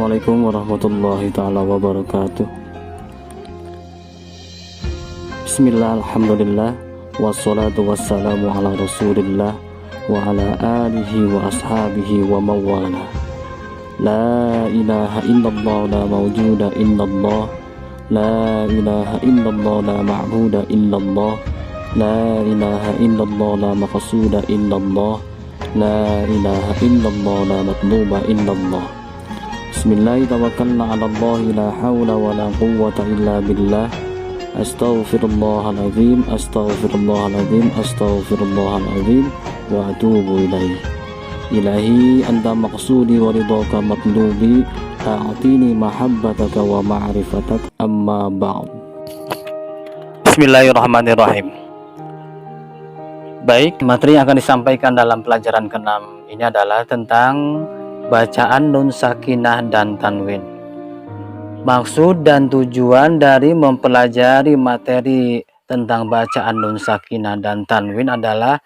Assalamualaikum warahmatullahi taala wabarakatuh. Bismillah, alhamdulillah, wassalatu wassalamu ala rasulillah wa ala alihi wa ashabihi wa mawala. La ilaha illallah la mawjuda illallah, la ilaha illallah la ma'buda illallah, la ilaha illallah la maqsuda illallah, la ilaha illallah la matluba illallah. Bismillah, tawakkalna ala Allah, la hawla wa la quwwata illa billah. Astaghfirullahaladzim, astaghfirullahaladzim, astaghfirullahaladzim, wa atubu ilaih. Ilahi anta maqsudi wa ridhaka matlubi, a'tini mahabbataka wa ma'rifatak, amma ba'd. Bismillahirrahmanirrahim. Baik, materi yang akan disampaikan dalam pelajaran ke-6 ini adalah tentang bacaan nun sakinah dan tanwin. Maksud dan tujuan dari mempelajari materi tentang bacaan nun sakinah dan tanwin adalah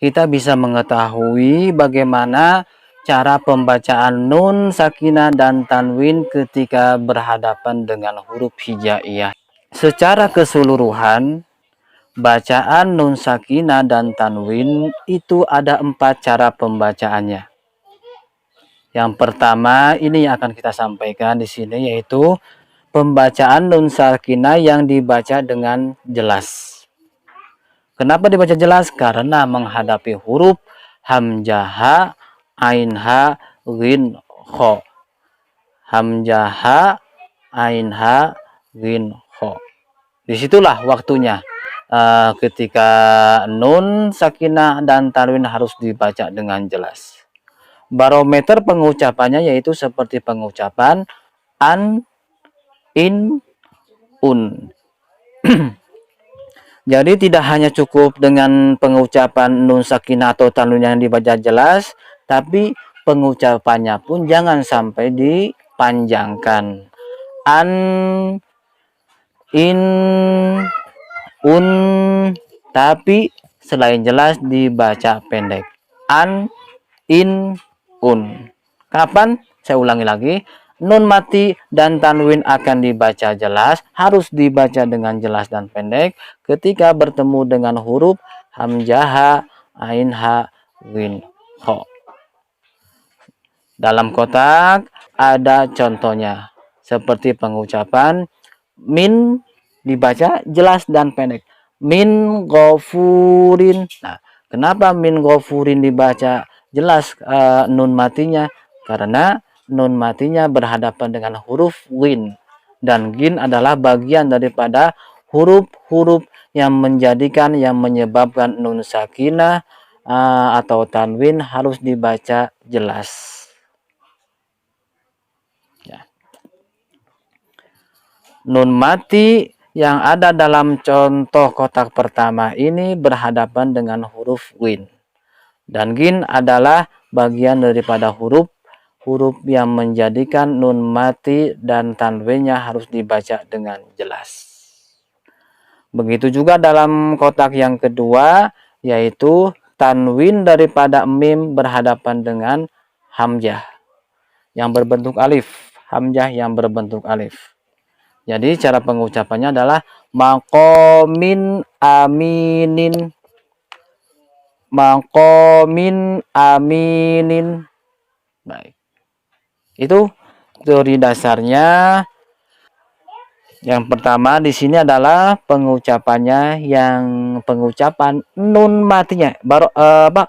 kita bisa mengetahui bagaimana cara pembacaan nun sakinah dan tanwin ketika berhadapan dengan huruf hijaiyah. Secara keseluruhan, bacaan nun sakinah dan tanwin itu ada 4 cara pembacaannya. Yang pertama ini yang akan kita sampaikan di sini, yaitu pembacaan nun sakinah yang dibaca dengan jelas. Kenapa dibaca jelas? Karena menghadapi huruf hamzah, ain ha, ghin kho. Hamzah, ain ha, ghin kho. Disitulah waktunya ketika nun sakinah dan tanwin harus dibaca dengan jelas. Barometer pengucapannya yaitu seperti pengucapan an, in, un. Jadi tidak hanya cukup dengan pengucapan nun sakinah atau tanwin yang dibaca jelas, tapi pengucapannya pun jangan sampai dipanjangkan. An, in, un, tapi selain jelas dibaca pendek. An, in, un. Kapan? Saya ulangi lagi. Nun mati dan tanwin akan dibaca jelas, harus dibaca dengan jelas dan pendek ketika bertemu dengan huruf hamzah, ain ha, ghin kho. Dalam kotak ada contohnya, seperti pengucapan min dibaca jelas dan pendek. Min ghafurin. Nah, kenapa min ghafurin dibaca jelas nun matinya? Karena nun matinya berhadapan dengan huruf ghin, dan ghin adalah bagian daripada huruf-huruf yang menyebabkan nun sakinah atau tanwin harus dibaca jelas. Ya. Nun mati yang ada dalam contoh kotak pertama ini berhadapan dengan huruf ghin, dan ghin adalah bagian daripada huruf yang menjadikan nun mati dan tanwinnya harus dibaca dengan jelas. Begitu juga dalam kotak yang kedua, yaitu tanwin daripada mim berhadapan dengan hamzah yang berbentuk alif. Hamzah yang berbentuk alif. Jadi cara pengucapannya adalah maqamin aminin. Maqamin aminin. Baik. Itu teori dasarnya. Yang pertama di sini adalah pengucapannya, yang pengucapan nun matinya.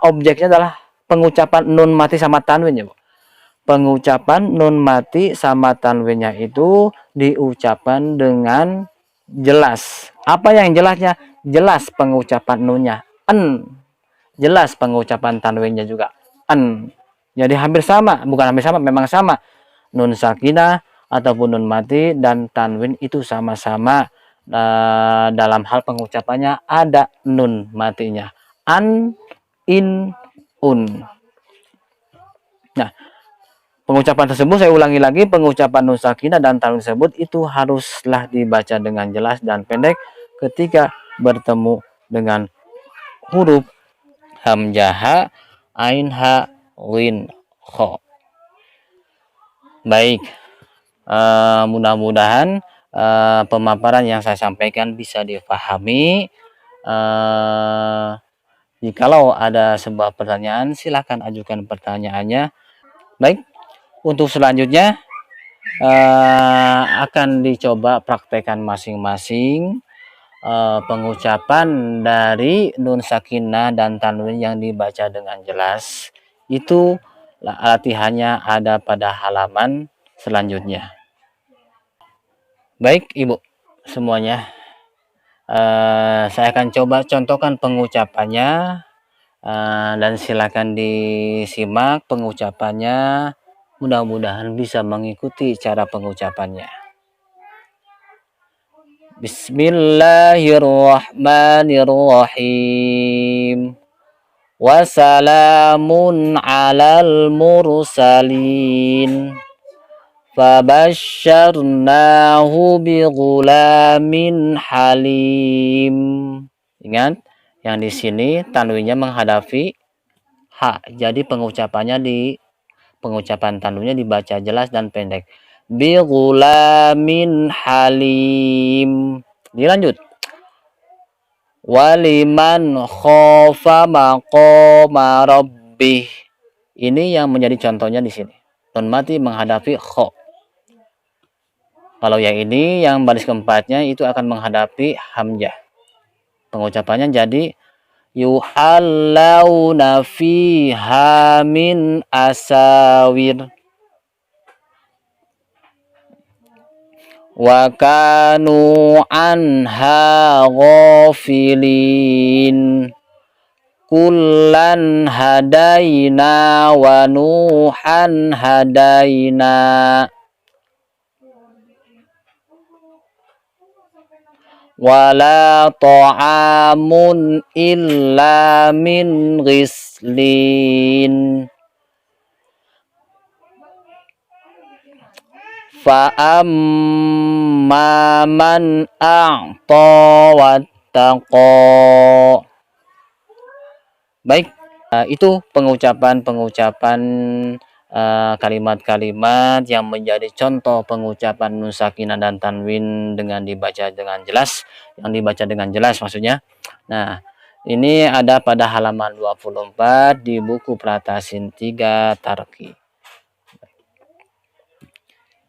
Objeknya adalah pengucapan nun mati sama tanwin ya, Bu. Pengucapan nun mati sama tanwinnya itu diucapkan dengan jelas. Apa yang jelasnya? Jelas pengucapan nunnya, en. Jelas pengucapan tanwinnya juga, en. Jadi hampir sama, bukan hampir sama, memang sama. Nun sakinah ataupun nun mati dan tanwin itu sama-sama dalam hal pengucapannya ada nun matinya. An, in, un. Nah, pengucapan tersebut saya ulangi lagi, pengucapan nun sakinah dan tanwin tersebut itu haruslah dibaca dengan jelas dan pendek ketika bertemu dengan huruf hamzah, ain ha, ghin kho. Baik, Mudah-mudahan pemaparan yang saya sampaikan bisa dipahami. Jikalau ada sebuah pertanyaan, silakan ajukan pertanyaannya. Baik, untuk selanjutnya akan dicoba praktekkan masing-masing pengucapan dari nun sakinah dan tanwin yang dibaca dengan jelas. Itu latihannya ada pada halaman selanjutnya. Baik Ibu semuanya, saya akan coba contohkan pengucapannya, dan silakan disimak pengucapannya. Mudah-mudahan bisa mengikuti cara pengucapannya. Bismillahirrahmanirrahim. Wassalamun alal mursalin. Fabasyarnahu bighulamin halim. Ingat, yang di sini tanwinnya menghadapi ha. Jadi pengucapan tanwinnya dibaca jelas dan pendek. Bighulamin halim. Dilanjut. Waliman khofa maqama rabbih. Ini yang menjadi contohnya di sini. Nun mati menghadapi kho. Kalau yang ini yang baris keempatnya itu akan menghadapi hamzah. Pengucapannya jadi yuhallawna fiha min asawir wa kanu anha ghafilin. Kullan hadaina wa nuhan hadaina. Wala ta'amun illa min ghislin. Fa'amma man a'ta wattaqa. Baik, itu pengucapan-pengucapan kalimat-kalimat yang menjadi contoh pengucapan nun sakinah dan tanwin dengan dibaca dengan jelas, yang dibaca dengan jelas maksudnya. Nah, ini ada pada halaman 24 di buku Pratasin 3 Tarqi.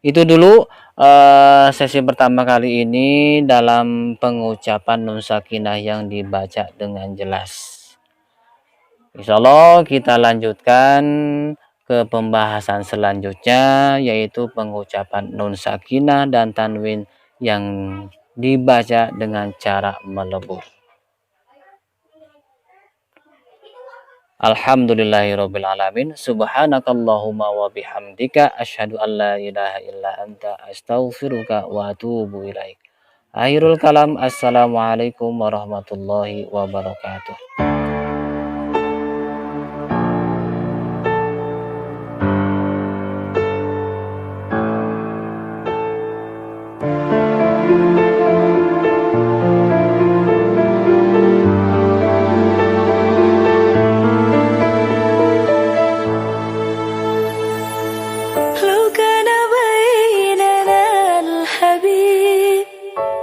Itu dulu sesi pertama kali ini dalam pengucapan nun sakinah yang dibaca dengan jelas. Insyaallah kita lanjutkan ke pembahasan selanjutnya, yaitu pengucapan nun sakinah dan tanwin yang dibaca dengan cara melebur. Alhamdulillahirabbil alamin. Subhanakallahumma wa bihamdika asyhadu an la ilaha illa anta astaghfiruka wa atubu ilaik. Akhirul kalam, assalamualaikum warahmatullahi wabarakatuh.